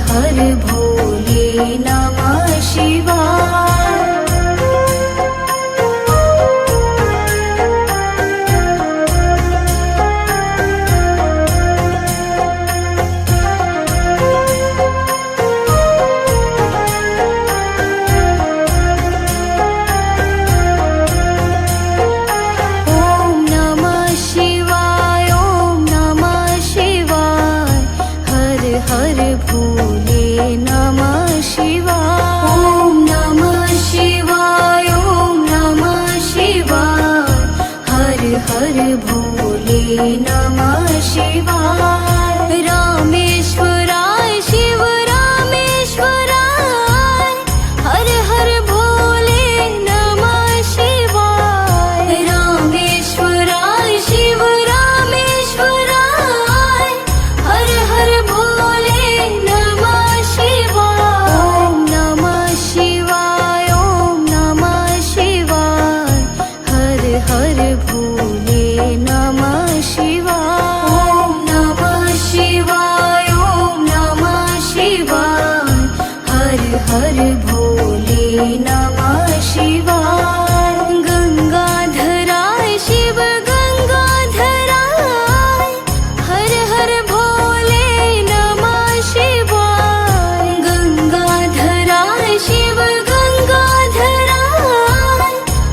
हर भोले नमः शिवाय। हर भोले नमः शिवाय। ओम नमः शिवाय, ओम नमः शिवाय। हर हर भोले नमः शिवाय। रामेश्वराय शिव रामेश्वराय, हर हर भोले नमः शिवाय। रामेश्वराय शिव रामेश्वराय, हर हर भोले नमः शिवाय। ओम नमः शिवाय, ओम नमः शिवाय। हर हर भोले नमः शिवाय। ओम नमः शिवाय, ओम नमः शिवाय। हर हर भोले नमः शिवाय। गंगाधराय शिव गंगाधराय, हर हर भोले नमः शिवाय। गंगाधराय शिव गंगाधराय,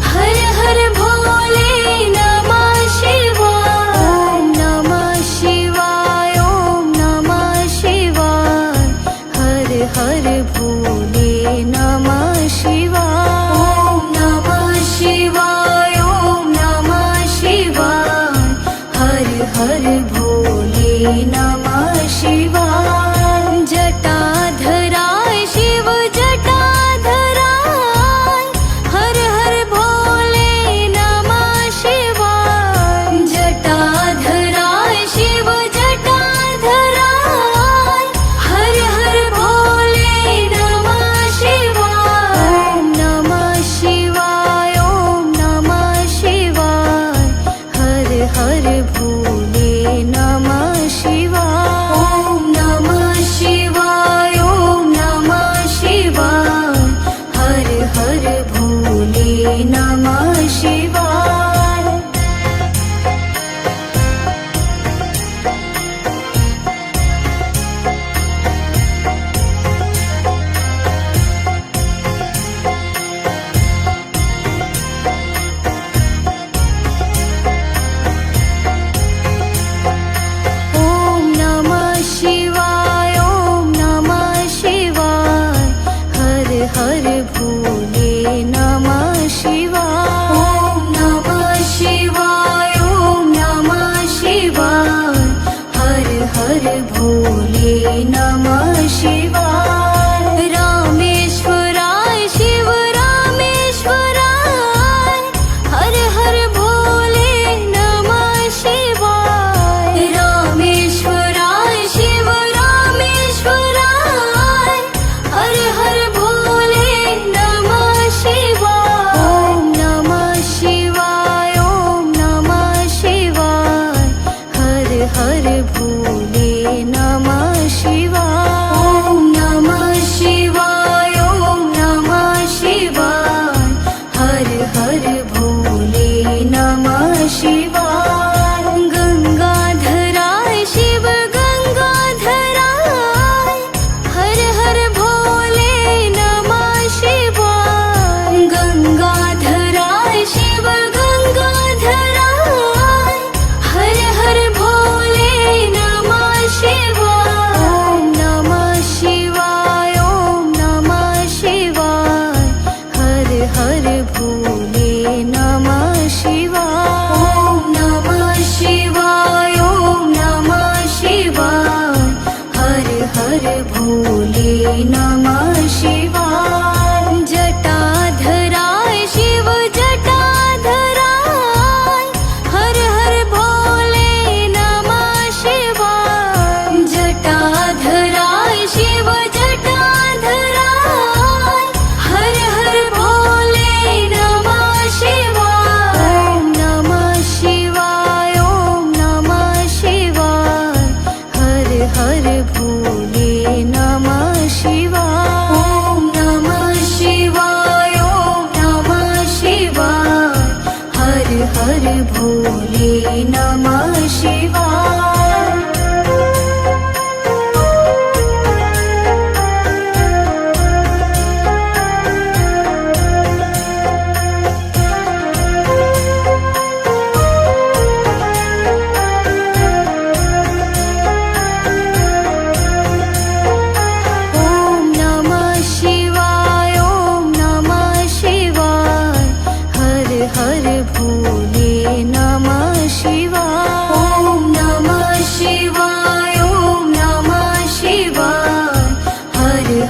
हर हर भोले नमः शिवाय। ओम नमः शिवाय, ओम नमः शिवाय। हर हर भोले नमः शिवाय। ओम नमः शिवाय, ओम नमः शिवाय। हर हर भोले नमः शिवाय। जटाधराय शिव जटाधराय, हर हर भोले नमः शिवाय। जटाधराय शिव जटाधराय, हर हर भोले नमः शिवाय। ओम नमः शिवाय, ओम नमः शिवाय। हर हर भोले नमः शिवाय। ओम नमः शिवाय, ओम नमः शिवाय। हर हर भोले नमः शिवाय। ओम नमः शिवाय, ओम नमः शिवाय। हर हर भोले नमः शिवाय। ओम नमः शिवाय, ओम नमः शिवाय। हर हर भोले नमः शिवाय। रामेश्वराय शिव रामेश्वराय, हर हर भोले नमः शिवाय। रामेश्वराय शिव रामेश्वराय, हर हर भोले नमः शिवाय। ओम नमः शिवाय, ओम नमः शिवाय। हर हर भोले नमः शिवाय। ओम नमः शिवाय, ओम नमः शिवाय। हर हर भोले नमः शिवाय। गंगाधराय शिव गंगाधराय, हर हर भोले नमः शिवाय। गंगाधराय शिव गंगाधराय, हर हर भोले नमः शिवाय। ओम नमः शिवाय, ओम नमः शिवाय। हर हर भोले नमः शिवाय। ओम नमः शिवाय, ओम नमः शिवाय। हर हर भोले नमः शिवाय। जटाधराय शिव जटाधराय, हर हर भोले नमः शिवाय। जटाधराय शिव जटाधराय, हर हर भोले नमः शिवाय। ओम नमः शिवाय, ओम नमः शिवाय। हर हर भोले नमः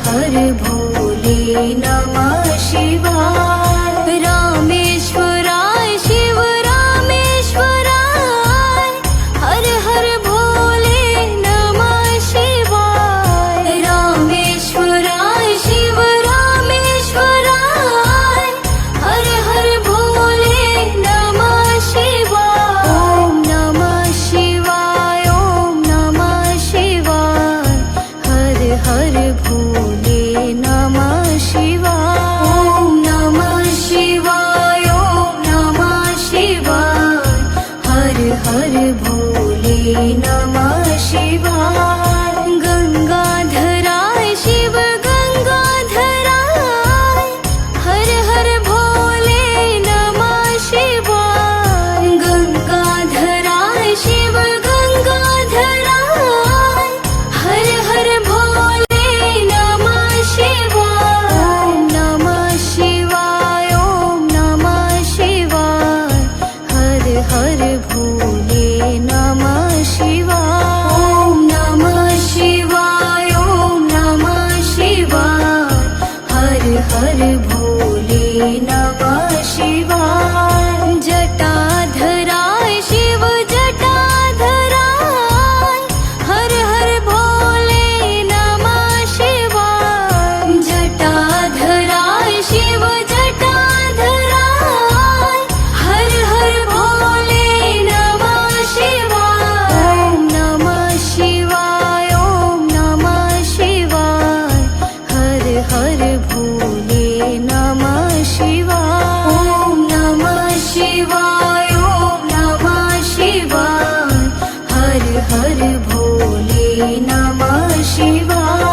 हर भोले नमः शिवाय। रामेश्वराय शिव रामेश्वराय हर हर भोले नमः शिवाय। रामेश्वराय शिव रामेश्वराय हर हर भोले नमः शिवाय। ओम नमः शिवाय ओम नमः शिवाय हर हर भोले नमः शिवाय। ओम नमः शिवाय ओम नमः शिवाय हर हर भोले नमः शिवाय। गंगाधराय शिव गंगाधराय हर हर भोले नमः शिवाय। गंगाधराय शिव गंगाधराय हर हर भोले नमः शिवाय। ओम नमः शिवाय ओम नमः शिवाय हर हर भोले नमः शिवाय। ओम नमः शिवाय ओम नमः शिवाय हर हर भोले नमः शिवाय। जटाधराय शिव जटाधराय हर हर भोले नमः शिवाय। जटाधराय शिव जटाधराय हर हर भोले नमः शिवाय। ओम नमः शिवाय ओम नमः शिवाय हर हर भोले नमः शिवाय। ओम नमः शिवाय ओम नमः शिवाय हर हर भोले नमः शिवाय।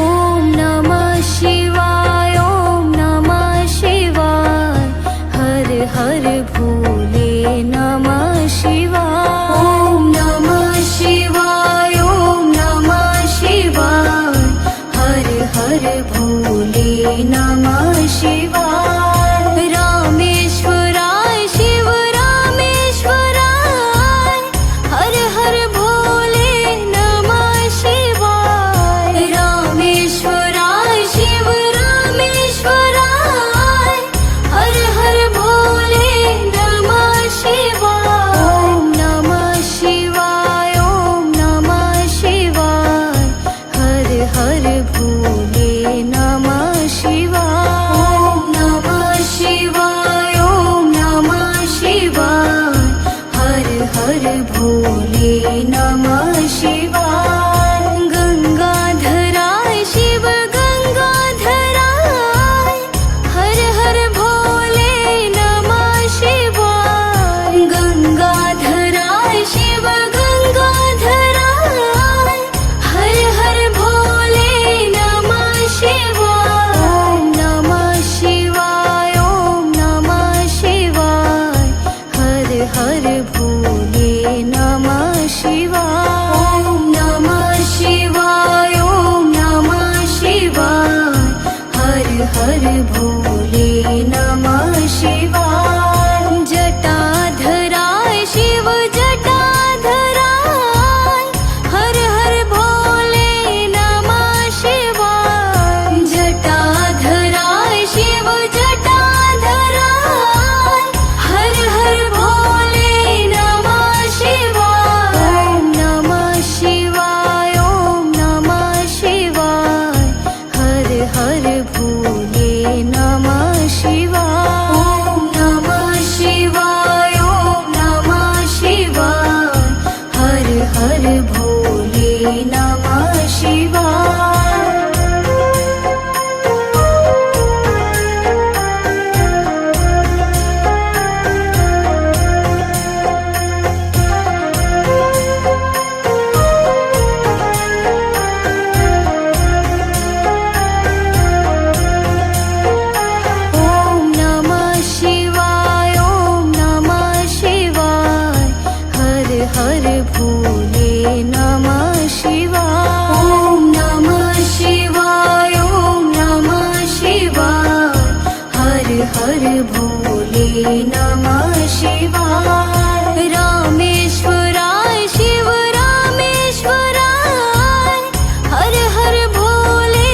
ओम नमः शिवाय ओम नमः शिवाय हर हर भोले नमः शिवाय। ओम नमः शिवाय ओम नमः शिवाय हर हर भोले नमः शिवाय। रामेश्वराय शिव रामेश्वराय हर हर भोले नमः शिवाय। रामेश्वराय शिव रामेश्वराय हर हर भोले नमः शिवाय। ओम नमः शिवाय ओम नमः शिवाय हर हर भोले नमः शिवाय। ओम नमः शिवाय ओम नमः शिवाय हर हर भोले नमः शिवाय। गंगाधराय शिव गंगाधराय हर हर भोले नमः शिवाय। गंगाधराय शिव गंगाधराय हर हर भोले नमः शिवाय। ओम नमः शिवाय ओम नमः शिवाय हर हर भोले नमः शिवाय। ओम नमः शिवाय ओम नमः शिवाय हर हर भोले नमः शिवाय। जटाधराय शिव जटाधराय हर हर भोले नमः शिवाय। जटाधराय शिव जटाधराय हर हर भोले नमः शिवाय। ओम नमः शिवाय ओम नमः शिवाय हर हर भोले नमः शिवाय। ओम नमः शिवाय ओम नमः शिवाय हर हर भोले नमः शिवाय। ओम नमः शिवाय ओम नमः शिवाय हर हर भोले नमः शिवाय। ओम नमः शिवाय ओम नमः शिवाय हर हर भोले नमः शिवाय। रामेश्वराय शिव रामेश्वराय हर हर भोले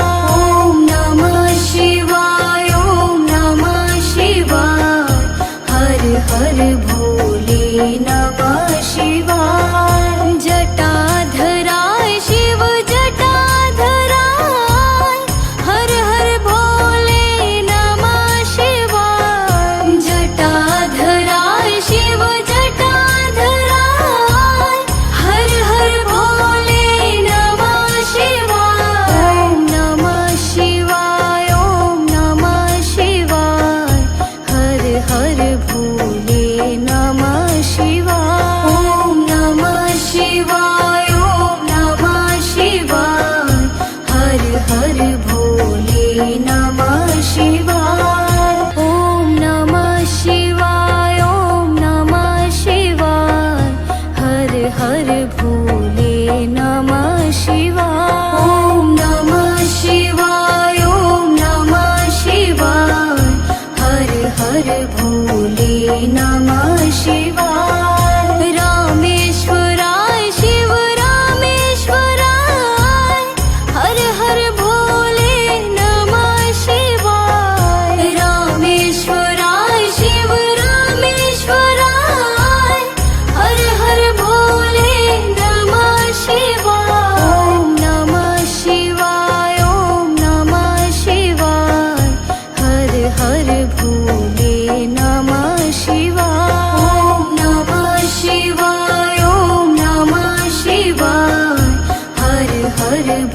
ॐ नमः शिवाय ॐ नमः शिवाय हर हर भोले नमः शिवाय जटाधराय शिव जटाधराय हर हर भोले नमः शिवाय जटाधराय शिव जटाधराय हर हर भोले नमः शिवाय ॐ नमः शिवाय ॐ नमः शिवाय हर हर भोले नमः शिवाय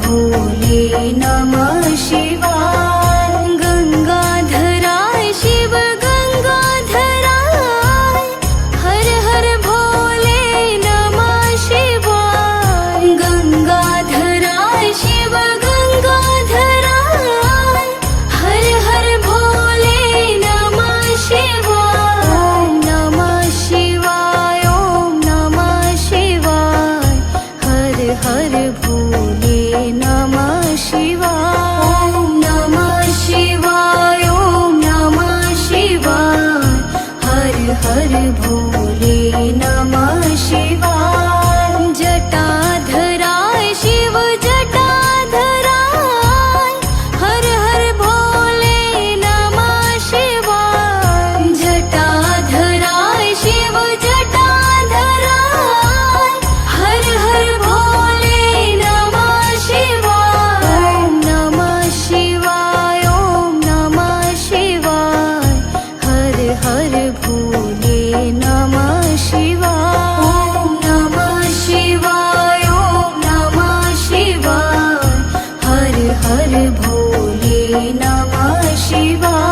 भोले नमः शिवाय। गंगाधराय शिव गंगाधराय, हर हर भोले नमः शिवाय। गंगाधराय शिव गंगाधराय, हर हर भोले नमः शिवाय। ॐ नमः शिवाय, ॐ नमः शिवाय, हर हर भोले नमः शिवाय। ॐ नमः शिवाय, ॐ नमः शिवाय, हर हर भोले नमः शिवाय। जटाधराय शिव जटाधराय, हर हर भोले नमः शिवाय। जटाधराय शिव जटाधराय, हर हर भोले नमः शिवाय। ॐ नमः शिवाय, ॐ नमः शिवाय, हर हर भोले नमः शिवाय। ॐ नमः शिवाय, ॐ नमः शिवाय, हर हर भोले नमः शिवाय।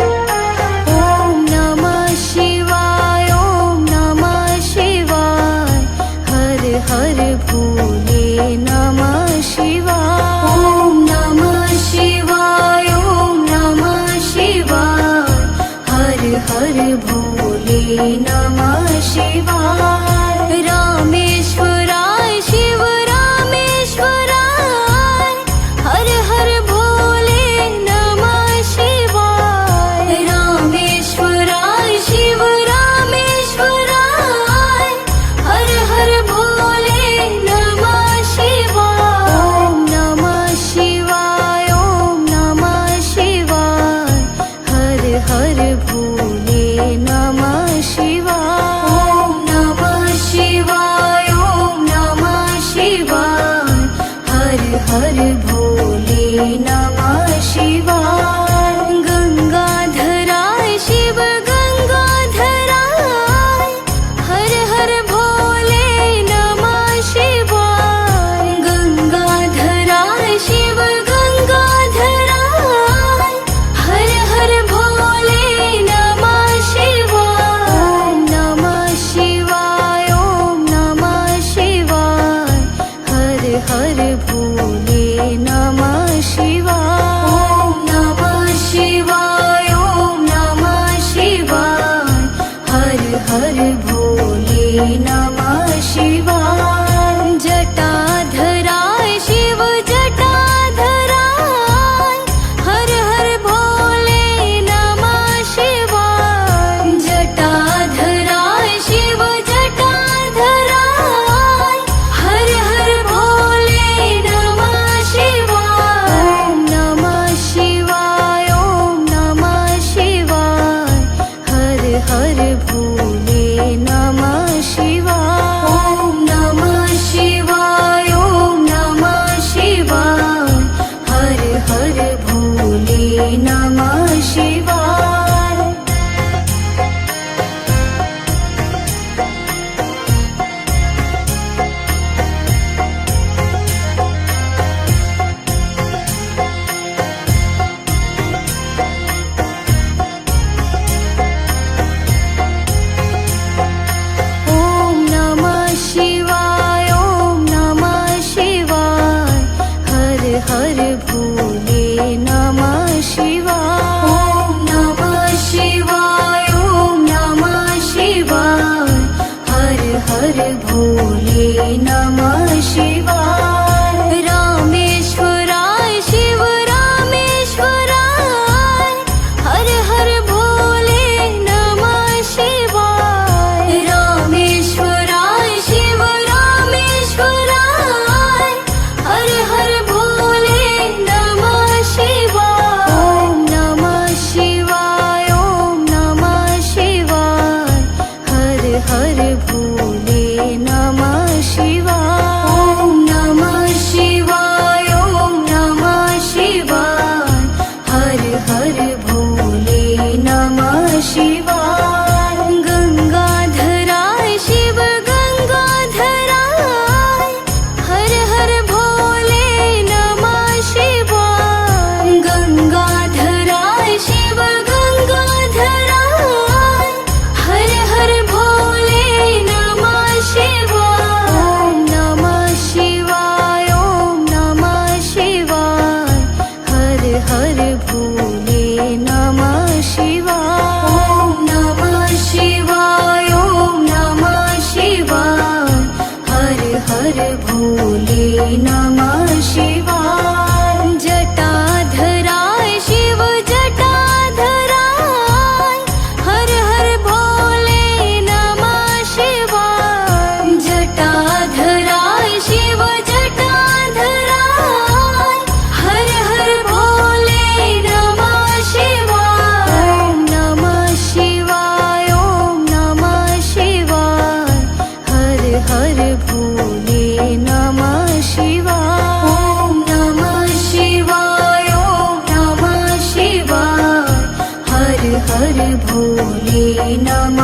ॐ नमः शिवाय, ॐ नमः शिवाय, हर हर भोले नमः शिवाय। ॐ नमः शिवाय, ॐ नमः शिवाय, हर हर भोले नमः शिवाय। रामेश्वराय शिव रामेश्वराय, हर हर भोले नमः शिवाय। रामेश्वराय शिव रामेश्वराय, हर हर भोले नमः शिवाय। ॐ नमः शिवाय, ॐ नमः शिवाय, हर हर भोले नमः शिवाय। ॐ नमः शिवाय, ॐ नमः शिवाय, हर हर भोले नमः शिवाय। गंगाधराय शिव गंगाधराय, हर हर भोले नमः शिवाय। गंगाधराय शिव गंगाधराय, हर हर भोले नमः शिवाय। ॐ नमः शिवाय, ॐ नमः शिवाय, हर हर भोले नमः शिवाय। ॐ नमः शिवाय, ॐ नमः शिवाय, हर हर भोले नमः शिवाय। जटाधराय शिव जटाधराय, हर हर भोले नमः शिवाय। जटाधराय शिव जटाधराय, हर हर भोले नमः शिवाय। ॐ नमः शिवाय, ॐ नमः शिवाय, हर हर भोले नमः शिवाय। ॐ नमः शिवाय, ॐ नमः शिवाय, हर हर भोले नमः शिवाय। ॐ नमः शिवाय, ॐ नमः शिवाय, हर हर भोले नमः शिवाय। ॐ नमः शिवाय, ॐ नमः शिवाय, हर हर भोले नमः शिवाय। रामेश्वराय शिव रामेश्वराय, हर हर भोले नमः शिवाय। रामेश्वराय शिव रामेश्वराय, हर हर भोले नमः शिवाय। ॐ नमः शिवाय, ॐ नमः शिवाय, हर हर भोले नमः शिवाय। शिवाय गंगाधराय शिव गंगाधराय हर हर भोले नमः शिवाय गंगाधराय शिव गंगाधराय हर हर भोले नमः शिवाय नमः शिवाय ओम नमः शिवाय हर हर भोले नमः शिवाय ओम नमः शिवाय ओम नमः शिवाय हर हर भोले नमः शिवाय जटाधराय शिव जटाधराय हर हर भोले नमः शिवाय जटाधराय शिव जटाधराय हर हर भोले नमः शिवाय ओम नमः शिवाय ओम नमः शिवाय हर हर भोले नमः शिवाय ओम नमः शिवाय ओम नमः शिवाय हर हर भोले नमः